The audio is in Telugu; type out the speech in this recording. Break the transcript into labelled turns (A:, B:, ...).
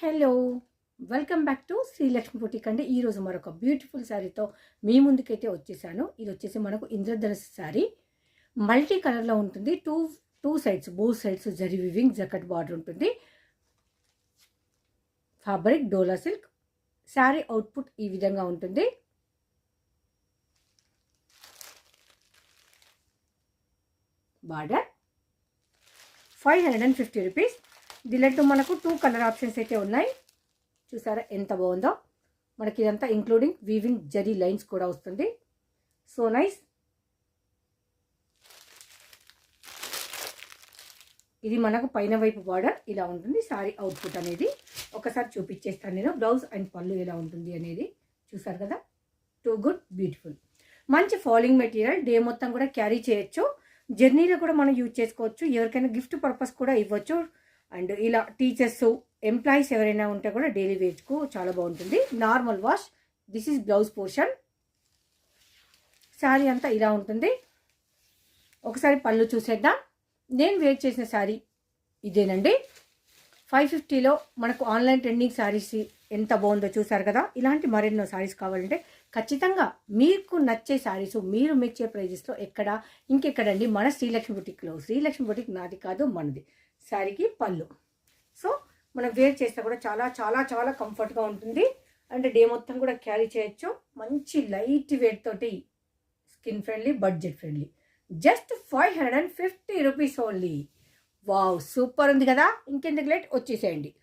A: Hello welcome back to Srilakshmi boutique అండి. ఈరోజు మరొక బ్యూటిఫుల్ శారీతో మీ ముందుకైతే వచ్చేసాను. ఇది వచ్చేసి మనకు ఇంద్రధనుస్సు శారీ మల్టీ కలర్లో ఉంటుంది. Two sides both sides zari weaving జకట్ బార్డర్ ఉంటుంది. Fabric Dola silk. Sari output ఈ విధంగా ఉంటుంది. Border 550 rupees. దీంట్లో మనకు 2 కలర్ ఆప్షన్స్ అయితే ఉన్నాయి. చూసారా ఎంత బాగుందో. మనకి ఇదంతా ఇంక్లూడింగ్ వీవింగ్ జరీ లైన్స్ కూడా వస్తుంది. So nice. ఇది మనకు పైన వైపు బార్డర్ ఇలా ఉంటుంది. సారీ అవుట్పుట్ అనేది ఒకసారి చూపించేస్తాను నేను. బ్లౌజ్ అండ్ పళ్ళు ఎలా ఉంటుంది అనేది చూసారు కదా. Too good, beautiful. మంచి ఫాలింగ్ మెటీరియల్. డే మొత్తం కూడా క్యారీ చేయొచ్చు. జర్నీలో కూడా మనం యూజ్ చేసుకోవచ్చు. ఎవరికైనా గిఫ్ట్ పర్పస్ కూడా ఇవ్వచ్చు. అండ్ ఇలా టీచర్స్, ఎంప్లాయీస్ ఎవరైనా ఉంటే కూడా డైలీ వేర్కు చాలా బాగుంటుంది. Normal wash. This is blouse portion. Sari అంతా ఇలా ఉంటుంది. ఒకసారి పళ్ళు చూసేద్దాం. నేను వేర్ చేసిన శారీ ఇదేనండి. 550లో మనకు ఆన్లైన్ ట్రెండింగ్ శారీస్ ఎంత బాగుందో చూసారు కదా. ఇలాంటి మరెన్నో శారీస్ కావాలంటే ఖచ్చితంగా మీకు నచ్చే శారీస్ మీరు మెచ్చే ప్రైజెస్లో ఇంకెక్కడండి మన శ్రీలక్ష్మి బుటీక్లో. శ్రీలక్ష్మి బుటీక్ నాది కాదు, మనది. శారీకి పళ్ళు. సో మనం వేర్ చేస్తే కూడా చాలా చాలా చాలా కంఫర్ట్గా ఉంటుంది. అండ్ డే మొత్తం కూడా క్యారీ చేయొచ్చు. మంచి లైట్ వెయిట్ తోటి, skin friendly, budget friendly. Just 550 rupees only. Wow, super ఉంది కదా. ఇంకెందుకు లేట్, వచ్చేసేయండి.